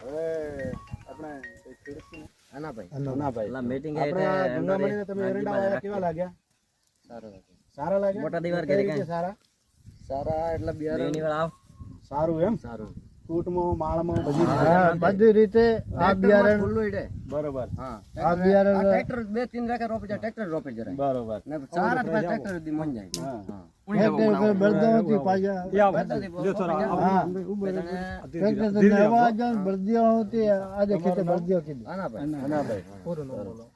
હવે આપણે અનાભાઈ મીટિંગ ગંગામણીને તમે એરંડા વાળા કેવા લાગ્યા? સારા લાગ્યા. મોટા દીવાર કરી કે સારા સારા એટલે બિયારણ વાળા સારું એમ સારું કૂટમાં માળમાં બધી રીતે આ બિયારણ ખુલ્લું ઈડે બરોબર. હા આ બિયારણ ટ્રેક્ટર 2-3 રાખે રોપે જાય ટ્રેક્ટર રોપે જરાય બરોબર. ને 4-8 ટ્રેક્ટર દી મન જાય હા. ટ્રેક્ટર પર બળદોથી પાછા ટ્રેક્ટર તો નવા જણ બળદિયા હોતી આજે ખેતે બળદિયા કીધું અનાભાઈ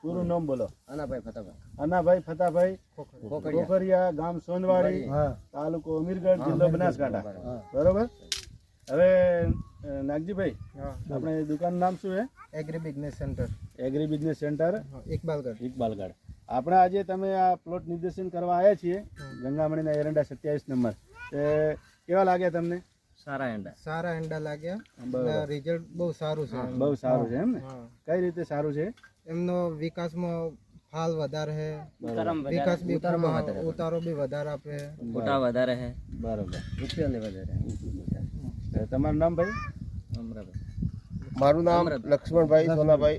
પૂરું નામ બોલો. અનાભાઈ ફતાભાઈ અનાભાઈ ફતાભાઈ ખોખરિયા, ગામ સોનવાડી, તાલુકો અમીરગઢ, જિલ્લો બનાસકાંઠા. બરોબર. હવે નાગજીભાઈ આપણે દુકાનનું નામ શું છે? Agri business centre agri business centre Iqbalgarh. આપણે આજે તમે આ પ્લોટ નિર્દેશન કરવા આવ્યા છીએ ગંગામણીના એરંડા 27 નંબર. કેવા લાગ્યા તમને? સારા એંડા લાગ્યા. રિઝલ્ટ બહુ સારું છે. બહુ સારું છે એમ ને? કઈ રીતે સારું છે? એમનો વિકાસમાં ફાલ વધારે છે. વિકાસ બી ઉતારો બી વધારે આપે. મોટા વધારે છે બરોબર. રૂપિયાની વધારે. તમારું નામ ભાઈ? મારું નામ લક્ષ્મણભાઈ સોનાભાઈ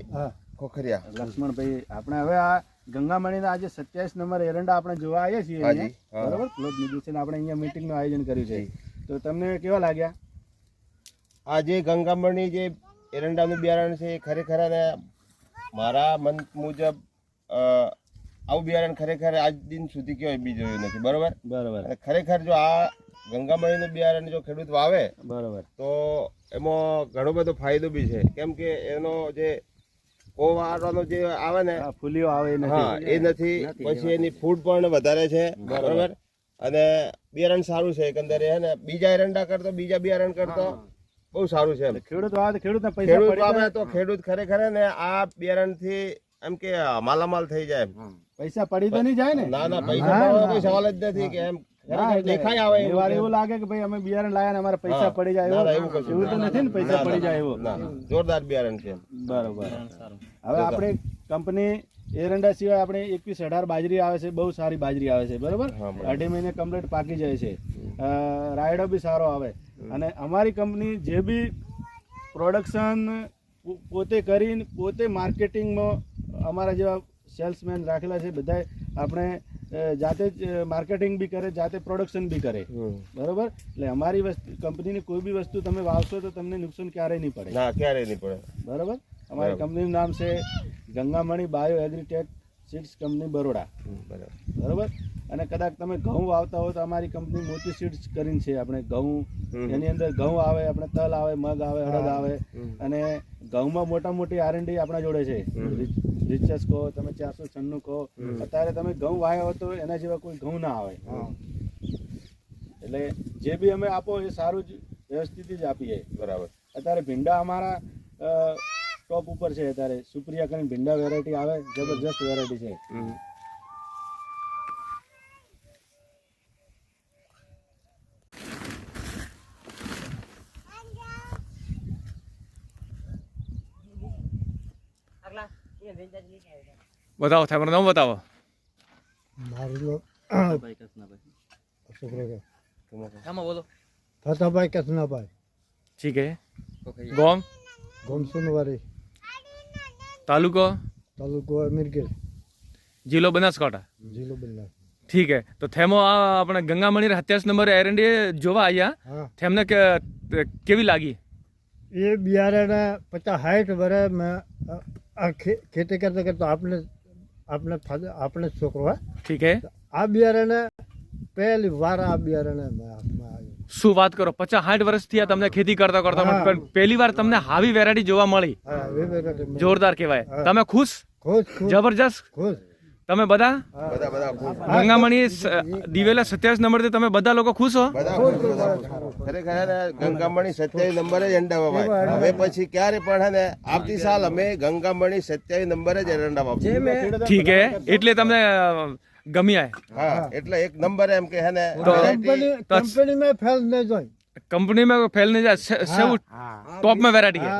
ખોખરિયા. લક્ષ્મણભાઈ, આપણે હવે આ ગંગામણીના આજે 27 નંબર એરંડા આપણે જોવા આવ્યા છીએ અહીંયા. બરોબર. પ્લોટ નિર્દેશન આપણે અહીંયા મીટિંગનું આયોજન કર્યું છે. તો તમને કેવા લાગ્યા? આ જે ગંગામણી જે એરંડાનું બિયારણ છે એ ખરેખર અને મારા મન મુજબ આવું બિયારણ ખરેખર આજ દિન સુધી ક્યાંય બી જોયું નથી. બરોબર. અને ખરેખર જો આ ગંગામણીનું બિયારણ જો ખેડૂત વાવે બરોબર તો એમાં ઘણો બધો ફાયદો બી છે. કેમ કે એનો જે કોવાળવાનો જે આવે ને ફૂલીઓ આવે એ નથી. પછી એની ફૂડ પણ વધારે છે. બરોબર. અને બિયારણ સારું છે એકંદરે હે ને બીજા એરંડા કરતો બીજા બિયારણ કરતો બહુ સારું છે. ખેડૂત વાવે ખેડૂતના ખેડૂત વાવે તો ખેડૂત ખરેખર ને આ બિયારણ થી એમ કે માલામાલ થઈ જાય. પૈસા પડી તો નહીં જાય ને? ના પૈસા પડવાનો કોઈ સવાલ જ નથી કે એમ દેખાય આવે એવું લાગે કે ભાઈ અમે બિયારણ લાયા ને અમારા પૈસા પડી જાય એવું તો નથી ને? પૈસા પડી જાય એવું જોરદાર બિયારણ છે. બરોબર. હવે આપણે કંપની એરંડા સિવાય આપણે 21-18 બાજરી આવે છે. બહુ સારી બાજરી આવે છે. બરોબર. 2.5 મહિને કમ્પ્લીટ પાકી જાય છે. રાયડો બી સારો આવે. અને અમારી કંપની જે બી પ્રોડક્શન પોતે કરીને પોતે માર્કેટિંગમાં અમારા જેવા સેલ્સમેન રાખેલા છે. બધા આપણે જાતે જ માર્કેટિંગ બી કરે, જાતે પ્રોડક્શન બી કરે. બરોબર. એટલે અમારી કંપનીની કોઈ બી વસ્તુ તમે વાવશો તો તમને નુકસાન ક્યારેય નહીં પડે. ક્યારેય નહીં પડે. બરોબર. અમારી કંપનીનું નામ છે Gangamani bio agritech seeds company Baroda. બરોબર. અને કદાચ તમે ઘઉં વાવતા હો તો અમારી કંપની મોતી સીડ્સ કરીને છે. આપણે ઘઉં એની અંદર ઘઉં આવે, આપણે તલ આવે, મગ આવે, અડદ આવે. અને ઘઉંમાં મોટા મોટી R&D આપણા જોડે છે. રિચસ કહો તમે, 496 કહો. અત્યારે તમે ઘઉં વાવ્યા હો તો એના જેવા કોઈ ઘઉં ના આવે. એટલે જે બી અમે આપો એ સારું જ વ્યવસ્થિત જ આપીએ. બરાબર. અત્યારે ભીંડા અમારા ટોપ ઉપર છે. અત્યારે સુપ્રિયા કરીને ભીંડા વેરાયટી આવે, જબરજસ્ત વેરાયટી છે. बताओ थारा नाम बताओ. ફતાભાઈ કસનાભાઈ. ठीक है. गोम ગોમસુનવારી, तालुको તાલુકો અમીરગઢ, जिलो बनासकांठा. જિલ્લો બિલ્લા. ठीक है. तो थेमो अपने गंगामणी 27 नंबर एरंडी जोवा आया थेमने केवी लागी? એ બિયારણ 50-60 વર્ષ મેં ખેતી કરતા કરતા આપણે છોકરો. ठीक है. આ બિયારણ પહેલી વાર આ બિયારણ હાથમાં આવ્યું. શું વાત કરો, 50-60 વર્ષથી તમને ખેતી કરતા કરતા પહેલી વાર તમને આવી વેરાયટી જોવા મળી. જોરદાર કહેવાય. તમે ખુશ? જબરજસ્ત ખુશ. તમે બધા ગંગામણી દિવેલા 27 નંબર થી તમે બધા લોકો ખુશ હો? ખરેખર ગંગામણી 27 નંબર જ એરંડા વવાય. હવે પછી ક્યારે પણ હે ને આવતી સાલ અમે ગંગામણી 27 નંબર જ એરંડા વાવશું. ઠીક હે. એટલે તમને ગમી આય? હા, એટલે એક નંબર એમ કે હે ને કંપની में फेल नहीं जाए. कंपनी में फेल नहीं जाए. सब टॉप में वेरायटी है.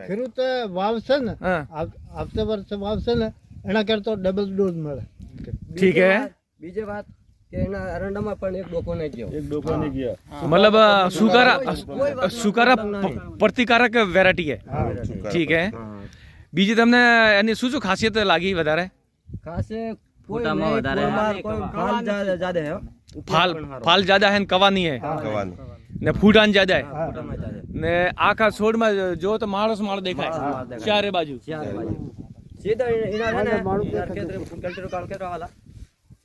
ખેડૂત વાવશે ને આવતે વર્ષે વાવશે ને એના કરતા ડબલ ડોઝ મળે. ठीक है. બીજી વાત કે એના એરંડામાં પણ એક ડોકો નહીં ગયો. એક ડોકો નહીં ગયો. मतलब સુકારા પ્રતિકારક વેરાયટી है ठीक है બીજી તમને એની શું શું ખાસિયત લાગી વધારે ખાસે કોઈ નહીં, કોઈ ફાલ જ્યાદા હે હો. ફાલ જ્યાદા હે ને કવા નહીં હે કવાનું. ને ફૂટાન જ્યાદા હે ફોટામાં જ્યાદા. ને આખા છોડમાં જો તો માણસ દેખાય ચારે બાજુ ચારે બાજુ. સીધા એના છે ને, એના ખેતરે કલ્ટીનો કાળ ખેતરો વાળા.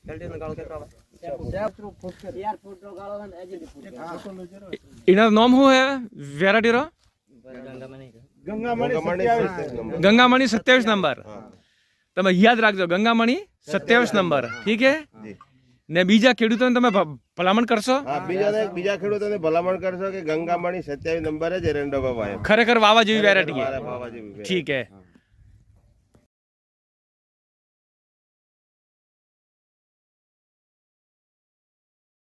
કલ્ટીનો કાળ ખેતરો વાળા. યાર ફૂટનો કાળો છે ને, એજી ફૂટ. એના નામ શું હે વેરાયટી રો ગંગામણી 27 નંબર તમે યાદ રાખજો ગંગામણી 27 નંબર ઠીક હે ને બીજા ખેડૂતોને તમે ભલામણ કરશો હા, બીજા ખેડૂતોને ભલામણ કરશો કે ગંગામણી 27 નંબરે જ એરંડો વાવ્યો. ખરેખર વાવા જેવી વેરાયટી વાવા જેવી. ઠીક હે